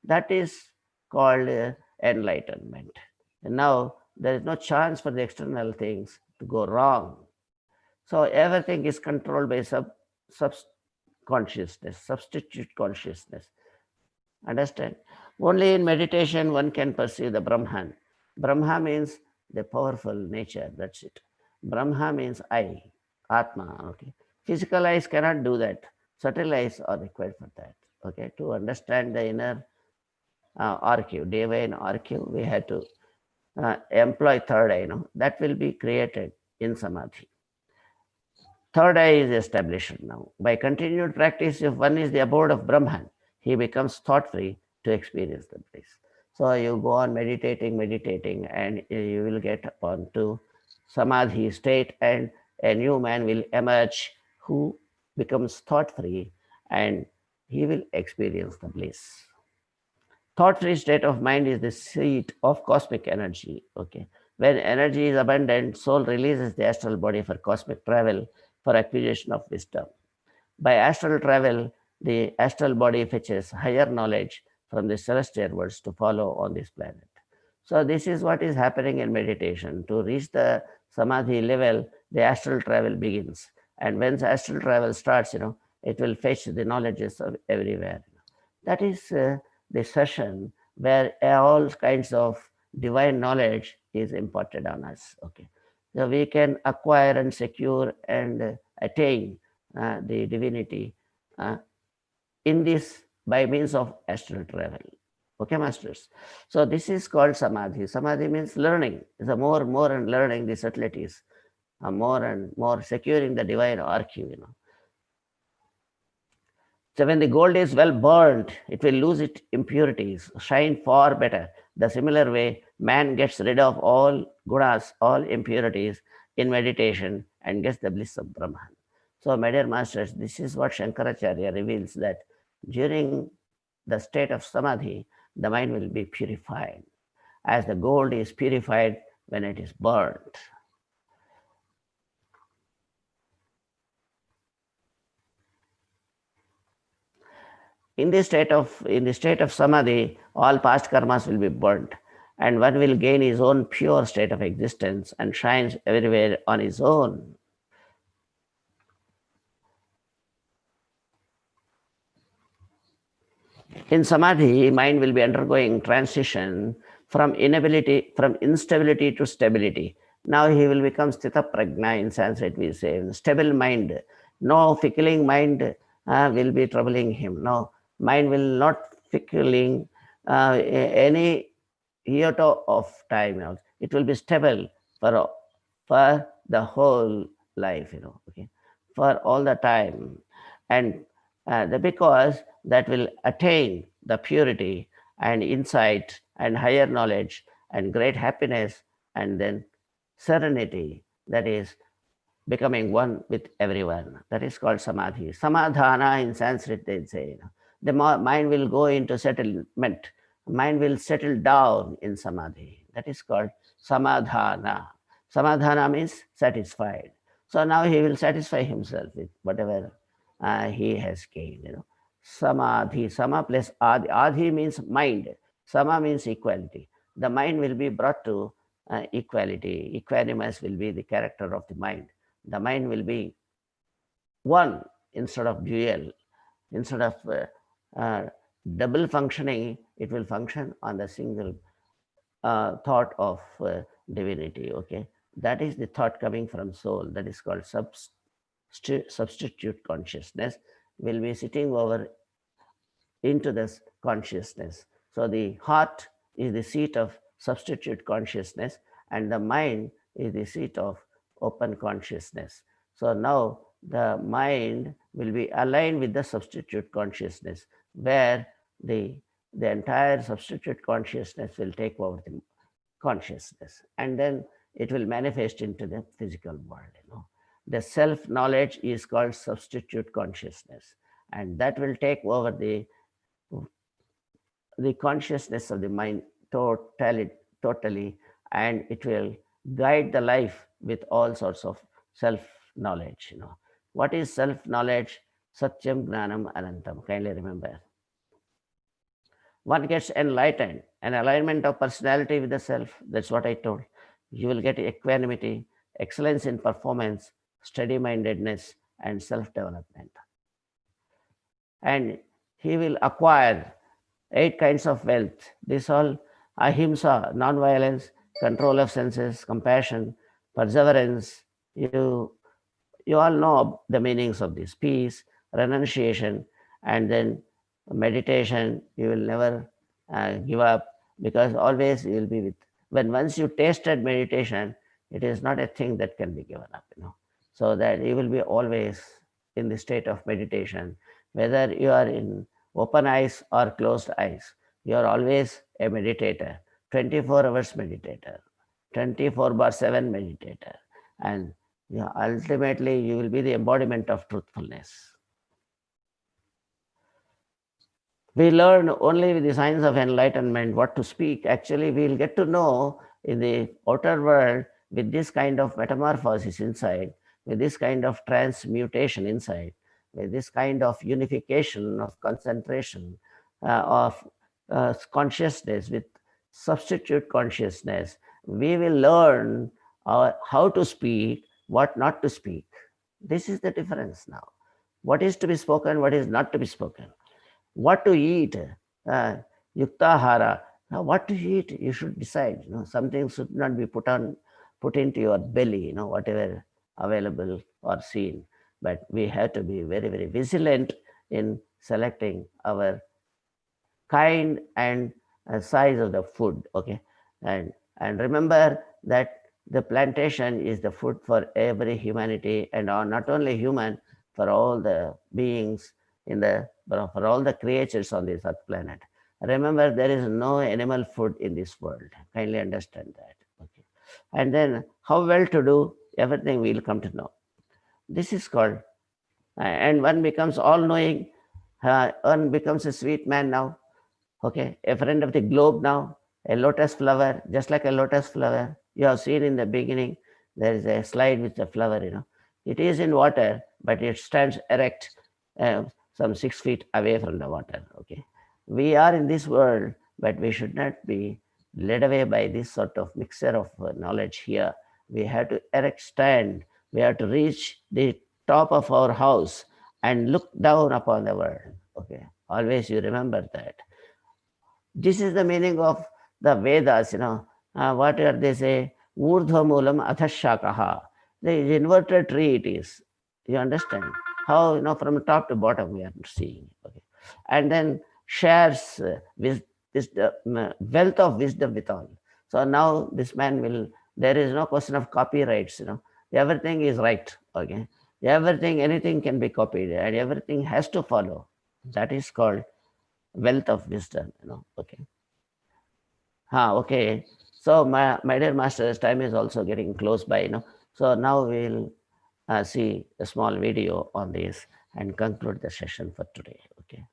[SPEAKER 2] that is called enlightenment. And now there is no chance for the external things to go wrong. So everything is controlled by consciousness, substitute consciousness. Understand? Only in meditation one can perceive the Brahman. Brahma means the powerful nature. That's it. Brahma means I, Atma. Okay. Physical eyes cannot do that. Subtle eyes are required for that. Okay. To understand the inner archive, divine archive, we had to employ third eye. That will be created in samadhi. Third eye is established now. By continued practice, if one is the abode of Brahman, he becomes thought-free to experience the bliss. So you go on meditating, and you will get upon to samadhi state, and a new man will emerge who becomes thought-free, and he will experience the bliss. Thought-free state of mind is the seat of cosmic energy. Okay. When energy is abundant, soul releases the astral body for cosmic travel, for acquisition of wisdom. By astral travel, the astral body fetches higher knowledge from the celestial worlds to follow on this planet. So this is what is happening in meditation. To reach the samadhi level, the astral travel begins. And when the astral travel starts, it will fetch the knowledges of everywhere. That is the session where all kinds of divine knowledge is imparted on us. Okay. So we can acquire and secure and attain the divinity in this by means of astral travel. Okay, masters. So this is called samadhi. Samadhi means learning. The more and learning the subtleties, more and more securing the divine archive. So when the gold is well burned, it will lose its impurities, shine far better. The similar way, man gets rid of all gunas, all impurities in meditation and gets the bliss of Brahman. So, my dear masters, this is what Shankaracharya reveals, that during the state of samadhi, the mind will be purified, as the gold is purified when it is burned. In the state of samadhi, all past karmas will be burnt, and one will gain his own pure state of existence and shines everywhere on his own. In samadhi, mind will be undergoing transition from instability to stability. Now he will become sthita prajna, in Sanskrit we say, stable mind. No fickling mind will be troubling him. No, mind will not fickling any iota of time. It will be stable for the whole life, okay, for all the time. And because that will attain the purity and insight and higher knowledge and great happiness, and then serenity, that is becoming one with everyone. That is called Samadhi. Samadhana in Sanskrit, they say. The mind will go into settlement. Mind will settle down in Samadhi. That is called Samadhana. Samadhana means satisfied. So now he will satisfy himself with whatever he has gained. Samadhi, sama plus adi. Adi means mind. Sama means equality. The mind will be brought to equality. Equanimous will be the character of the mind. The mind will be one instead of dual. Instead of double functioning, it will function on the single thought of divinity. Okay, that is the thought coming from soul. That is called substitute consciousness. Will be sitting over into this consciousness. So the heart is the seat of substitute consciousness, and the mind is the seat of open consciousness. So now the mind will be aligned with the substitute consciousness, where the entire substitute consciousness will take over the consciousness, and then it will manifest into the physical world. The self-knowledge is called substitute consciousness, and that will take over the consciousness of the mind totally, and it will guide the life with all sorts of self-knowledge. What is self-knowledge? Satyam Gnanam Anantam. Kindly remember. One gets enlightened, an alignment of personality with the self. That's what I told. You will get equanimity, excellence in performance, steady-mindedness, and self-development. And he will acquire 8 kinds of wealth. This all ahimsa, non-violence, control of senses, compassion, perseverance. You all know the meanings of this. Peace, renunciation, and then meditation. You will never give up, because always you will be with. When once you tasted meditation, it is not a thing that can be given up. So that you will be always in the state of meditation, whether you are in open eyes or closed eyes. You are always a meditator, 24 hours meditator, 24/7 meditator. And ultimately, you will be the embodiment of truthfulness. We learn only with the science of enlightenment what to speak. Actually, we will get to know in the outer world with this kind of metamorphosis inside, with this kind of transmutation inside, with this kind of unification of concentration of consciousness with substitute consciousness. We will learn how to speak, what not to speak. This is the difference now. What is to be spoken, what is not to be spoken. What to eat, yuktahara. Now, what to eat, you should decide. Something should not be put into your belly, whatever available or seen. But we have to be very, very vigilant in selecting our kind and size of the food. Okay, and remember that the plantation is the food for every humanity, and not only human, for all the beings for all the creatures on this earth planet. Remember, there is no animal food in this world. Kindly understand that. Okay, and then how well to do everything we will come to know. This is called, and one becomes all-knowing. One becomes a sweet man now. Okay, a friend of the globe now, a lotus flower, just like a lotus flower. You have seen in the beginning, there is a slide with the flower. It is in water, but it stands erect some 6 feet away from the water. Okay, we are in this world, but we should not be led away by this sort of mixture of knowledge here. We have to erect stand. We have to reach the top of our house and look down upon the world. Okay, always you remember that. This is the meaning of the Vedas. What are they say? Urdhva moolam athashakaha. The inverted tree it is. You understand how from top to bottom we are seeing. Okay, and then shares with this wealth of wisdom with all. So now this man will. There is no question of copyrights. Everything is right. Okay, anything can be copied, and everything has to follow. That is called wealth of wisdom. Okay. Okay. So my dear masters, time is also getting close by, So now we'll see a small video on this and conclude the session for today. Okay.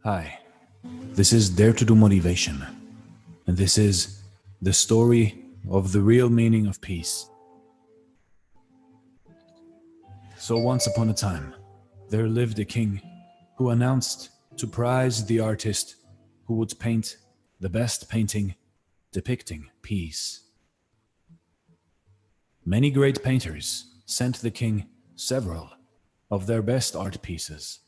[SPEAKER 4] Hi, this is Dare to Do Motivation, and this is the story of the real meaning of peace. So once upon a time, there lived a king who announced to prize the artist who would paint the best painting depicting peace. Many great painters sent the king several of their best art pieces.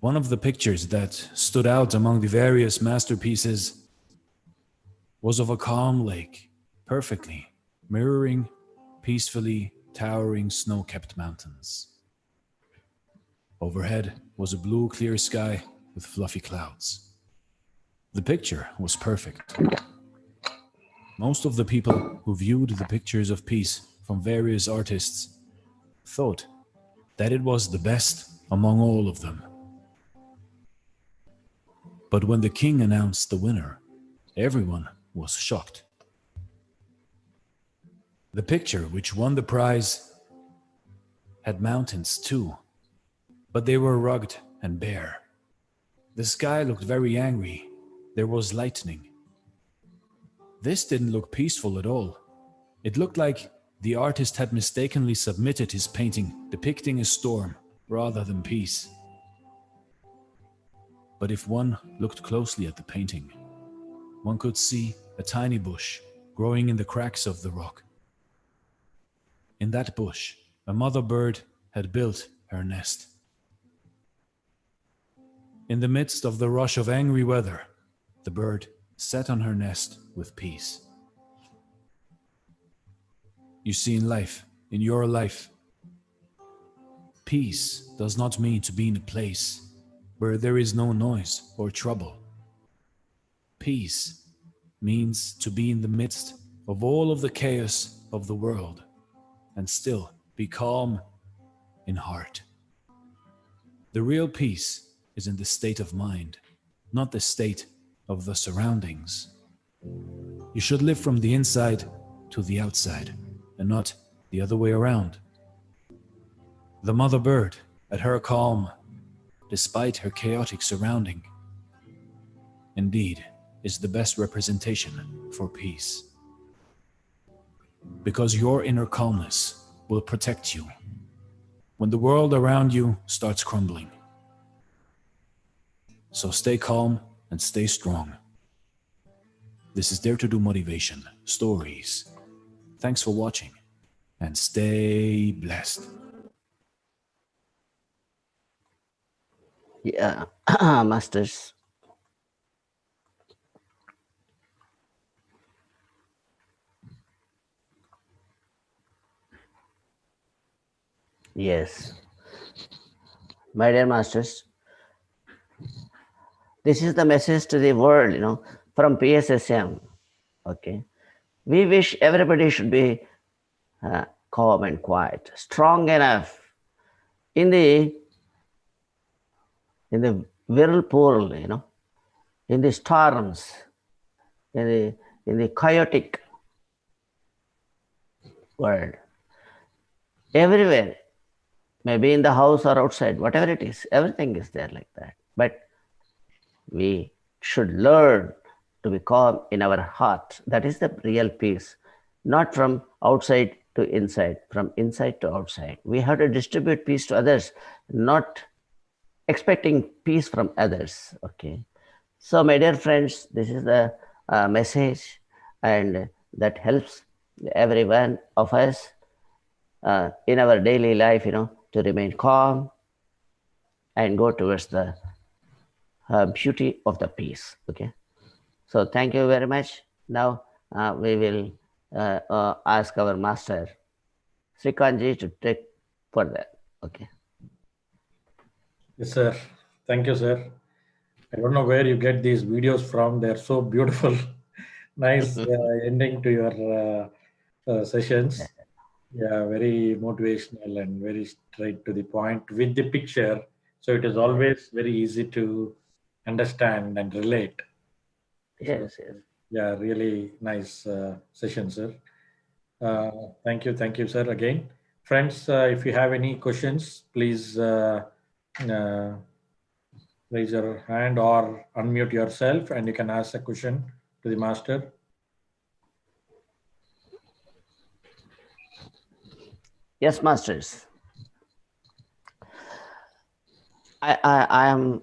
[SPEAKER 4] One of the pictures that stood out among the various masterpieces was of a calm lake, perfectly mirroring peacefully towering snow-capped mountains. Overhead was a blue, clear sky with fluffy clouds. The picture was perfect. Most of the people who viewed the pictures of peace from various artists thought that it was the best among all of them. But when the king announced the winner, everyone was shocked. The picture which won the prize had mountains too, but they were rugged and bare. The sky looked very angry. There was lightning. This didn't look peaceful at all. It looked like the artist had mistakenly submitted his painting depicting a storm rather than peace. But if one looked closely at the painting, one could see a tiny bush growing in the cracks of the rock. In that bush, a mother bird had built her nest. In the midst of the rush of angry weather, the bird sat on her nest with peace. You see, in life, in your life, peace does not mean to be in a place where there is no noise or trouble. Peace means to be in the midst of all of the chaos of the world and still be calm in heart. The real peace is in the state of mind, not the state of the surroundings. You should live from the inside to the outside and not the other way around. The mother bird, at her calm, despite her chaotic surrounding, indeed is the best representation for peace. Because your inner calmness will protect you when the world around you starts crumbling. So stay calm and stay strong. This is Dare to Do Motivation Stories. Thanks for watching and stay blessed.
[SPEAKER 2] Yeah, masters. Yes. My dear masters, this is the message to the world, from PSSM. Okay. We wish everybody should be calm and quiet, strong enough in the whirlpool, in the storms, in the chaotic world. Everywhere, maybe in the house or outside, whatever it is, everything is there like that. But we should learn to be calm in our heart. That is the real peace, not from outside to inside, from inside to outside. We have to distribute peace to others, not expecting peace from others. Okay. So, my dear friends, this is the message, and that helps every one of us in our daily life, to remain calm and go towards the beauty of the peace. Okay. So thank you very much. Now we will ask our master, Srikanji, to take further. Okay.
[SPEAKER 1] Yes, sir. Thank you, sir. I don't know where you get these videos from. They're so beautiful. Nice ending to your sessions. Yeah, very motivational and very straight to the point with the picture. So it is always very easy to understand and relate. So,
[SPEAKER 2] Yes, yes.
[SPEAKER 1] yeah, really nice session, sir. Thank you, sir. Again, friends, if you have any questions, please uh, raise your hand or unmute yourself, and you can ask a question to the master.
[SPEAKER 2] Yes, masters. I am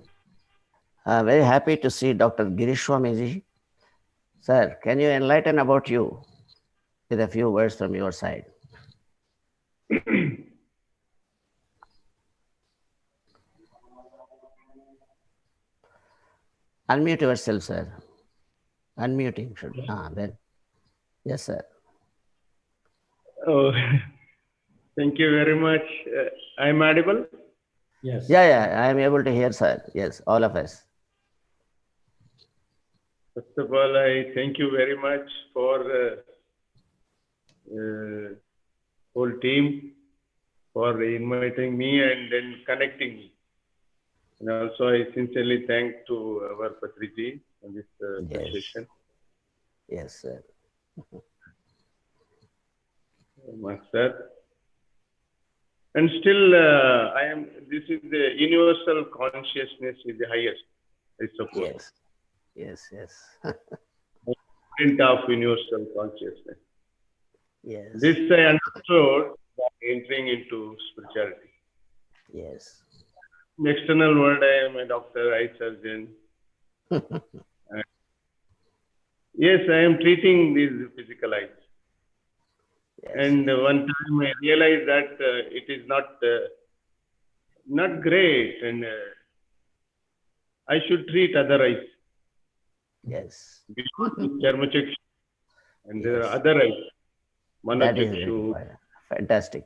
[SPEAKER 2] very happy to see Dr. Girishwamiji. Sir, can you enlighten about you with a few words from your side? Unmute yourself, sir. Unmuting should. Then. Yes, sir.
[SPEAKER 5] Oh, thank you very much. I'm audible.
[SPEAKER 1] Yes.
[SPEAKER 2] Yeah, I am able to hear, sir. Yes, all of us.
[SPEAKER 5] First of all, I thank you very much for whole team for inviting me and then connecting me. And also, I sincerely thank to our Patriji on this
[SPEAKER 2] Yes.
[SPEAKER 5] session.
[SPEAKER 2] Yes, sir.
[SPEAKER 5] Master. And still, this is the universal consciousness is the highest, I suppose.
[SPEAKER 2] Yes.
[SPEAKER 5] Print of universal consciousness.
[SPEAKER 2] Yes.
[SPEAKER 5] This I understood by entering into spirituality.
[SPEAKER 2] Yes.
[SPEAKER 5] In the external world, I am a doctor, eye surgeon. Yes, I am treating these physical eyes.
[SPEAKER 2] Yes.
[SPEAKER 5] And one time I realized that it is not great, and I should treat other eyes.
[SPEAKER 2] Yes.
[SPEAKER 5] Charmachakshu, and there
[SPEAKER 2] Yes.
[SPEAKER 5] are other eyes.
[SPEAKER 2] That is
[SPEAKER 5] Manochakshu.
[SPEAKER 2] very fantastic.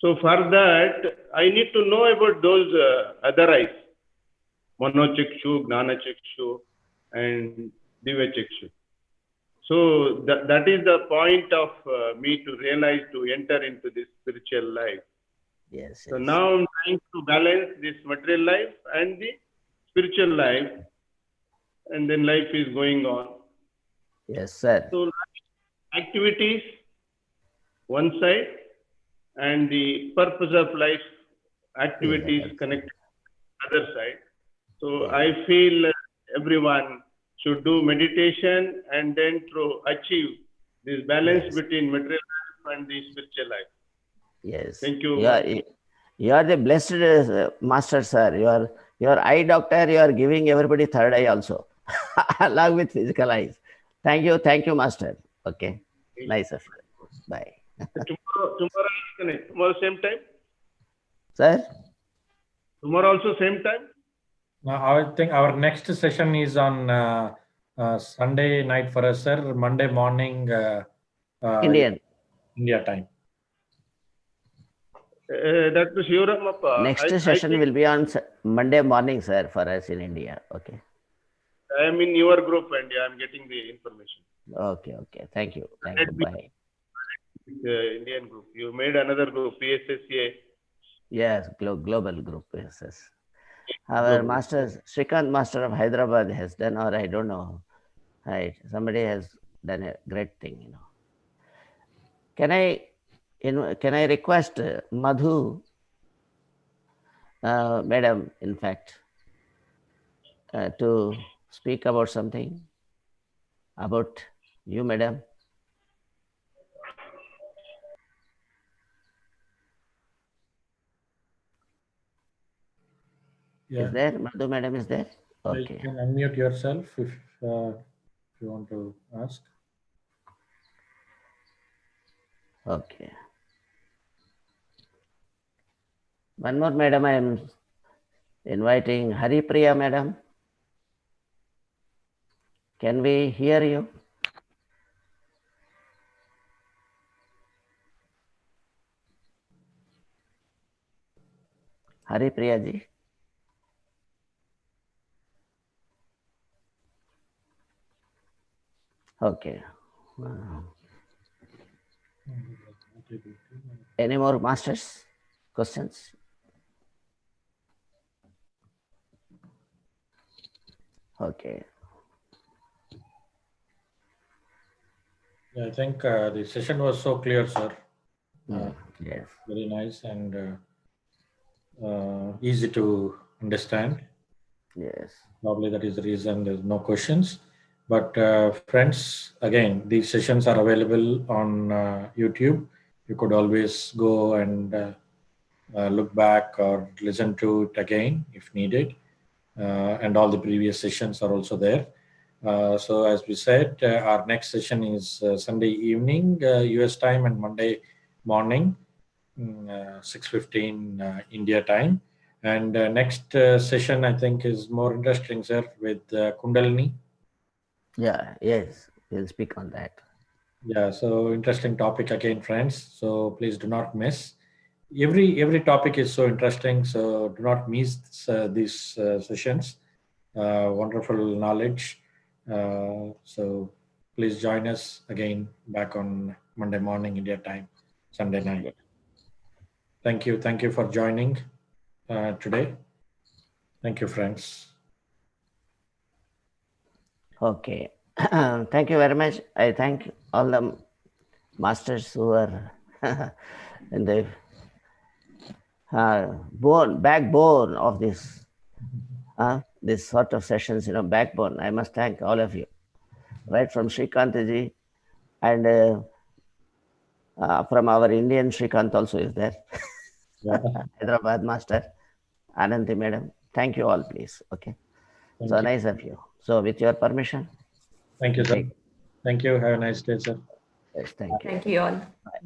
[SPEAKER 5] So for that, I need to know about those other eyes. Manochakshu, Gnanachakshu, and Divyachakshu. So that is the point of me to realize to enter into this spiritual life.
[SPEAKER 2] Yes.
[SPEAKER 5] So now I'm trying to balance this material life and the spiritual life, and then life is going on.
[SPEAKER 2] Yes, sir.
[SPEAKER 5] So activities, one side, and the purpose of life, activities connected to the other side. So I feel everyone should do meditation and then to achieve this balance between material life and the spiritual life.
[SPEAKER 2] Yes.
[SPEAKER 5] Thank you.
[SPEAKER 2] You are the blessed master, sir. You are eye doctor. You are giving everybody third eye also, along with physical eyes. Thank you, master. Okay. Nice of you. Bye.
[SPEAKER 5] Tomorrow same time?
[SPEAKER 2] Sir?
[SPEAKER 5] Tomorrow also same time?
[SPEAKER 1] Now, I think our next session is on Sunday night for us, sir. Monday morning,
[SPEAKER 2] India
[SPEAKER 1] time.
[SPEAKER 5] Dr. Sivaramappa.
[SPEAKER 2] Next session will be on Monday morning, sir, for us in India. Okay.
[SPEAKER 5] I am in your group and I am getting the information.
[SPEAKER 2] Okay. Thank you. Bye.
[SPEAKER 5] Indian group. You made another group, PSSA.
[SPEAKER 2] Yes, global group. Yes. Our master, Srikant Master of Hyderabad has done, or I don't know. Right. Somebody has done a great thing, Can I request Madhu, madam, in fact, to speak about something about you, madam?
[SPEAKER 1] Yeah.
[SPEAKER 2] Is there? Madhu, madam, is there? Okay.
[SPEAKER 1] You can unmute yourself if you want to ask.
[SPEAKER 2] Okay. One more, madam, I am inviting Haripriya, madam. Can we hear you? Haripriya ji. Okay. Any more masters? Questions? Okay.
[SPEAKER 1] Yeah, I think the session was so clear, sir.
[SPEAKER 2] Yes.
[SPEAKER 1] Very nice and easy to understand.
[SPEAKER 2] Yes.
[SPEAKER 1] Probably that is the reason there's no questions. But friends, again, these sessions are available on YouTube. You could always go and look back or listen to it again if needed. And all the previous sessions are also there. So as we said, our next session is Sunday evening, US time, and Monday morning, 6:15 India time. And next session, I think, is more interesting, sir, with Kundalini.
[SPEAKER 2] Yeah. Yes. We'll speak on that.
[SPEAKER 1] Yeah, so interesting topic again, friends. So please do not miss. Every topic is so interesting, so do not miss these sessions. Wonderful knowledge. So please join us again back on Monday morning India time, Sunday night.
[SPEAKER 2] Yeah.
[SPEAKER 1] Thank you for joining today. Thank you, friends.
[SPEAKER 2] Okay. Thank you very much. I thank all the masters who are in the backbone of this sort of sessions, backbone. I must thank all of you, right from Srikantaji and from our Indian Srikant also is there.
[SPEAKER 1] Yeah.
[SPEAKER 2] Hyderabad master, Ananti madam. Thank you all, please. Okay. So
[SPEAKER 1] you.
[SPEAKER 2] nice of you. So with your permission.
[SPEAKER 1] Thank you, sir. Thank you. Have a nice day, sir.
[SPEAKER 2] Yes, thank you.
[SPEAKER 3] Thank you all.